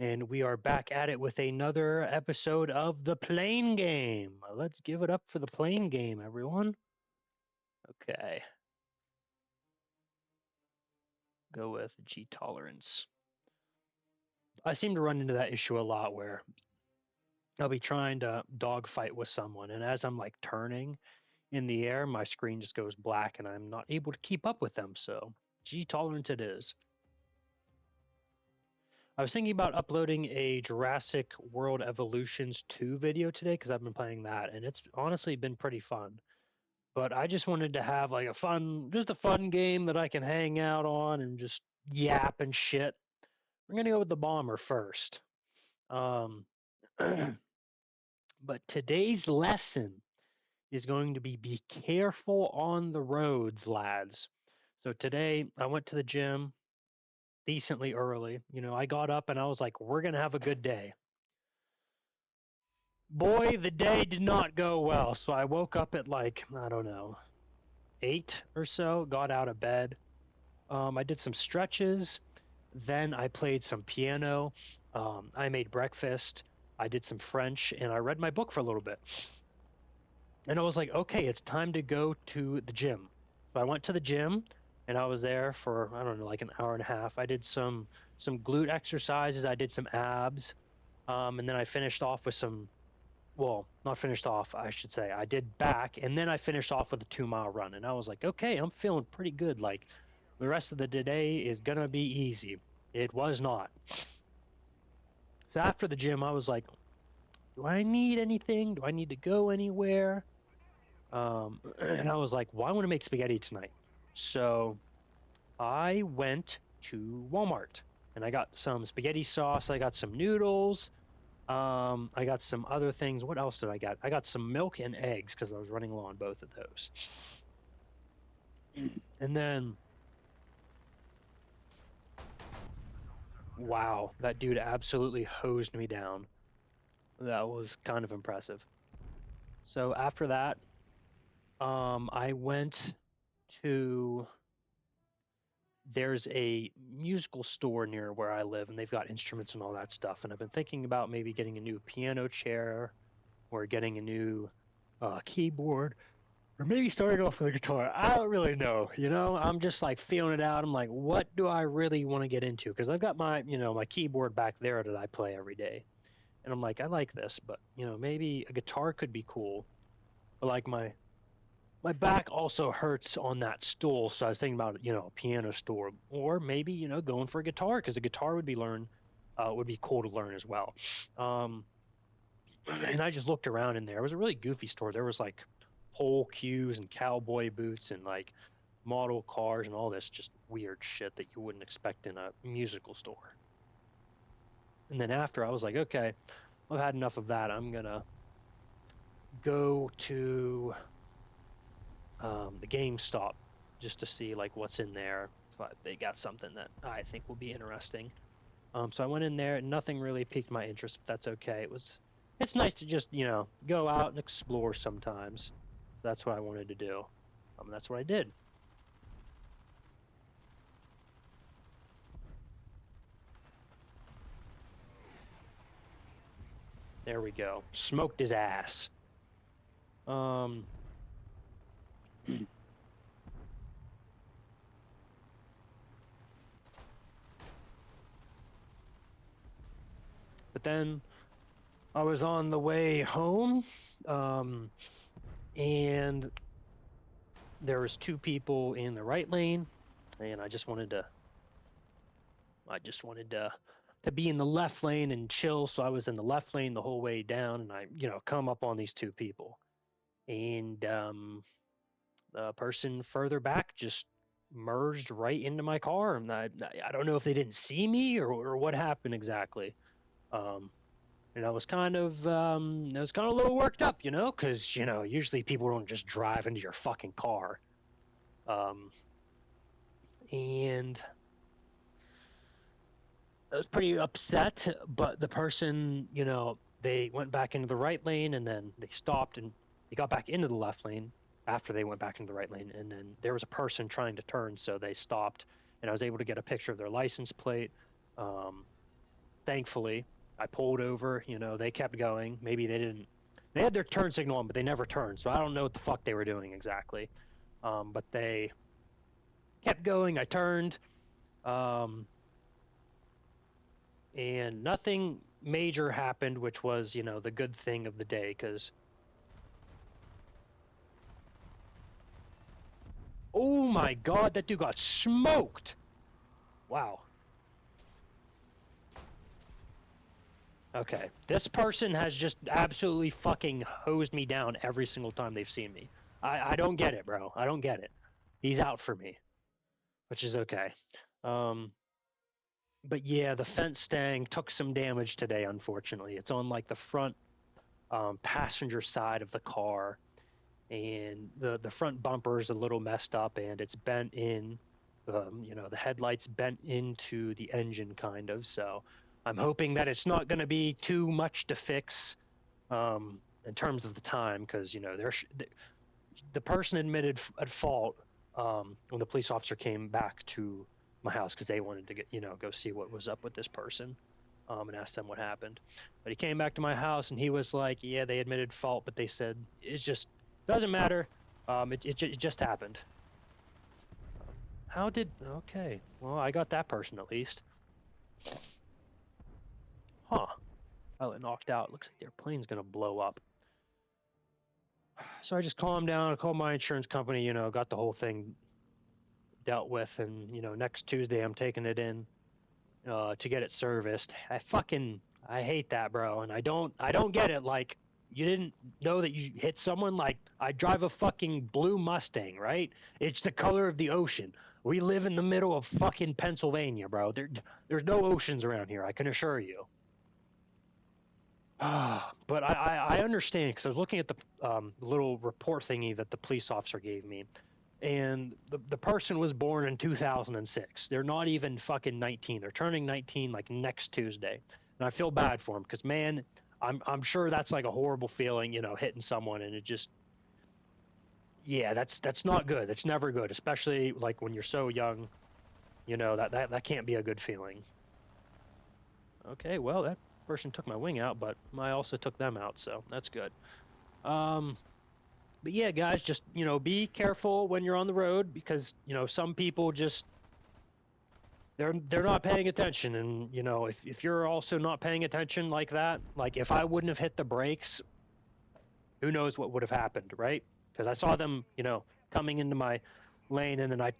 and we are back at it with another episode of the Plane Game. Let's give it up for the Plane Game, everyone. Okay, go with G tolerance. I seem to run into that issue a lot where I'll be trying to dogfight with someone, and as I'm like turning in the air, my screen just goes black and I'm not able to keep up with them. So, G tolerance it is. I was thinking about uploading a Jurassic World Evolutions 2 video today because I've been playing that and it's honestly been pretty fun. But I just wanted to have like just a fun game that I can hang out on and just yap and shit. We're gonna go with the bomber first. Um, but today's lesson is going to be careful on the roads, lads. So today I went to the gym decently early. I got up and I was like, we're gonna have a good day. Boy, the day did not go well. So I woke up at like, I don't know, 8 or so, got out of bed. I did some stretches. Then I played some piano. I made breakfast. I did some French and I read my book for a little bit. And I was like, okay, it's time to go to the gym. So I went to the gym and I was there for, I don't know, like an hour and a half. I did some glute exercises. I did some abs. And then I finished off with not finished off, I should say. I did back and then I finished off with a 2 mile run. And I was like, okay, I'm feeling pretty good. Like the rest of the day is going to be easy. It was not. So after the gym, I was like, do I need anything? Do I need to go anywhere? And I was like, well, I want to make spaghetti tonight. So I went to Walmart and I got some spaghetti sauce. I got some noodles. I got some other things. What else did I got? I got some milk and eggs because I was running low on both of those. And then, wow, that dude absolutely hosed me down. That was kind of impressive. So after that, I went to there's a musical store near where I live, and they've got instruments and all that stuff. And I've been thinking about maybe getting a new piano chair or getting a new keyboard or maybe starting off with a guitar. I don't really know. I'm just like feeling it out. I'm like, what do I really want to get into? Because I've got my keyboard back there that I play every day. And I'm like, I like this, but maybe a guitar could be cool. But like my back also hurts on that stool, so I was thinking about a piano stool, or maybe going for a guitar because a guitar would be cool to learn as well. Um, and I just looked around in there. It was a really goofy store. There was like pole cues and cowboy boots and like model cars and all this just weird shit that you wouldn't expect in a musical store. And then after I was like, okay, I've had enough of that. I'm gonna go to the GameStop just to see like what's in there. But they got something that I think will be interesting. So I went in there and nothing really piqued my interest, but that's okay. It's nice to just, go out and explore sometimes. That's what I wanted to do. That's what I did. There we go. Smoked his ass. Um, but then I was on the way home, um, and there was two people in the right lane, and I just wanted to be in the left lane and chill. So I was in the left lane the whole way down, and I come up on these two people, and the person further back just merged right into my car, and I don't know if they didn't see me or what happened exactly. Um, and I was kind of a little worked up, because usually people don't just drive into your fucking car. Um, and I was pretty upset, but the person, they went back into the right lane and then they stopped and they got back into the left lane after they went back into the right lane. And then there was a person trying to turn, so they stopped and I was able to get a picture of their license plate. Um, thankfully. I pulled over, you know, they kept going. Maybe they didn't. They had their turn signal on, but they never turned. So I don't know what the fuck they were doing exactly. But they kept going. I turned, um, and nothing major happened, which was, you know, the good thing of the day. Because, oh my God, that dude got smoked. Wow. Okay. This person has just absolutely fucking hosed me down every single time they've seen me. I don't get it, bro. I don't get it. He's out for me, which is okay. Um, but yeah, the fence stang took some damage today, unfortunately. It's on like the front passenger side of the car, and the front bumper is a little messed up and it's bent in. You know, the headlights bent into the engine, kind of. So I'm hoping that it's not going to be too much to fix in terms of the time, because you know the person admitted at fault when the police officer came back to my house because they wanted to get, you know, go see what was up with this person, and ask them what happened. But he came back to my house and he was like, "Yeah, they admitted fault, but they said it's just doesn't matter. It just happened." How did? Okay, well, I got that person at least. Huh? Pilot knocked out. Looks like their plane's gonna blow up. So I just calmed down. I called my insurance company. You know, got the whole thing dealt with, and you know, next Tuesday I'm taking it in to get it serviced. I hate that, bro, and I don't get it. Like, you didn't know that you hit someone? Like, I drive a fucking blue Mustang, right? It's the color of the ocean. We live in the middle of fucking Pennsylvania, bro. There's no oceans around here, I can assure you. But I understand, because I was looking at the little report thingy that the police officer gave me, and the person was born in 2006. They're not even fucking 19. They're turning 19 like next Tuesday, and I feel bad for them because, man, I'm sure that's like a horrible feeling, you know, hitting someone, and it just, yeah, that's not good. That's never good, especially like when you're so young. You know, that can't be a good feeling. Okay, well, that person took my wing out, but I also took them out, so that's good. Um, but yeah, guys, just, you know, be careful when you're on the road, because you know some people just, they're not paying attention, and you know, if you're also not paying attention like that, like if I wouldn't have hit the brakes, who knows what would have happened, right? Because I saw them, you know, coming into my lane, and then I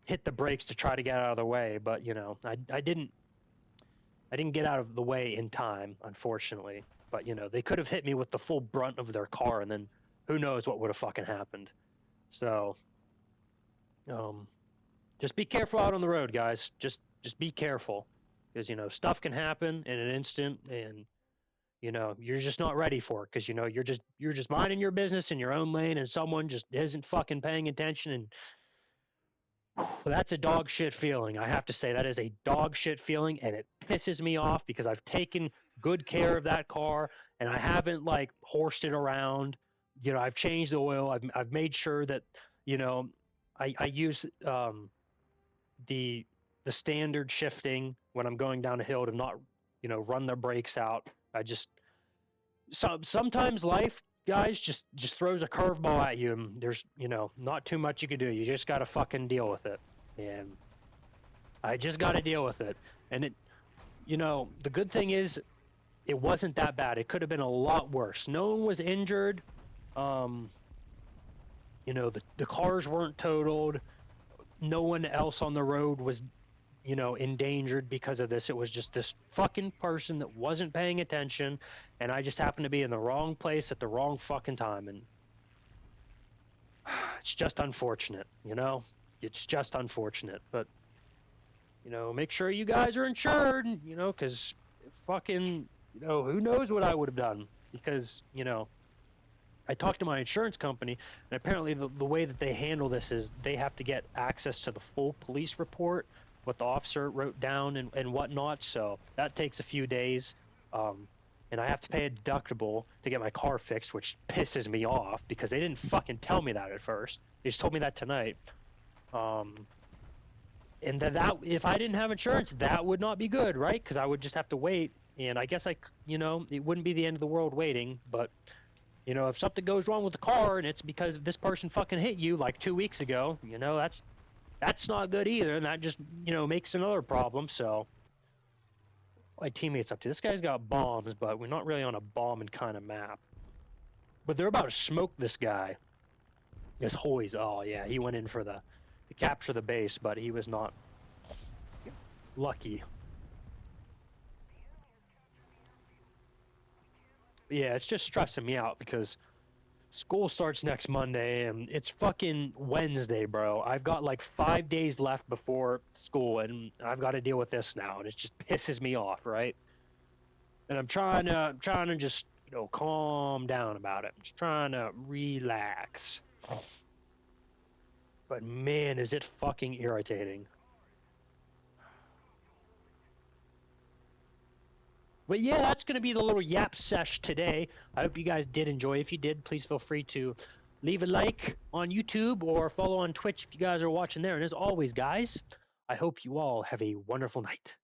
hit the brakes to try to get out of the way, but you know, I didn't get out of the way in time, unfortunately. But you know, they could have hit me with the full brunt of their car, and then who knows what would have fucking happened. So um, just be careful out on the road, guys. Just be careful, because you know stuff can happen in an instant, and you know you're just not ready for it, because you know you're just minding your business in your own lane, and someone just isn't fucking paying attention, and that's a dog shit feeling. I have to say that is a dog shit feeling, and it pisses me off because I've taken good care of that car, and I haven't like horsed it around. You know, I've changed the oil. I've made sure that, you know, I use the the standard shifting when I'm going down a hill to not, you know, run the brakes out. I just, sometimes life, guys, just throws a curveball at you, and there's, you know, not too much you can do. You just got to fucking deal with it, and I just got to deal with it. And it, you know, the good thing is it wasn't that bad. It could have been a lot worse. No one was injured. Um, you know, the cars weren't totaled. No one else on the road was, you know, endangered because of this. It was just this fucking person that wasn't paying attention, and I just happened to be in the wrong place at the wrong fucking time, and it's just unfortunate, you know. It's just unfortunate, but you know, make sure you guys are insured, you know, because fucking, you know, who knows what I would have done, because you know, I talked to my insurance company, and apparently the way that they handle this is they have to get access to the full police report, what the officer wrote down, and whatnot. So that takes a few days. Um, and I have to pay a deductible to get my car fixed, which pisses me off because they didn't fucking tell me that at first. They just told me that tonight. Um, And that if I didn't have insurance, that would not be good, right? Because I would just have to wait. And I guess it wouldn't be the end of the world waiting, but if something goes wrong with the car and it's because this person fucking hit you like 2 weeks ago, that's not good either, and that just makes another problem. So my teammates up to this guy's got bombs, but we're not really on a bombing kind of map. But they're about to smoke this guy. This Hoyes, oh yeah, he went in for the to capture the base, but he was not lucky. Yeah, it's just stressing me out because school starts next Monday and it's fucking Wednesday, bro. I've got like 5 days left before school and I've got to deal with this now, and it just pisses me off, right? And I'm trying to just calm down about it. I'm just trying to relax. But man, is it fucking irritating. But yeah, that's going to be the little yap sesh today. I hope you guys did enjoy. If you did, please feel free to leave a like on YouTube or follow on Twitch if you guys are watching there. And as always, guys, I hope you all have a wonderful night.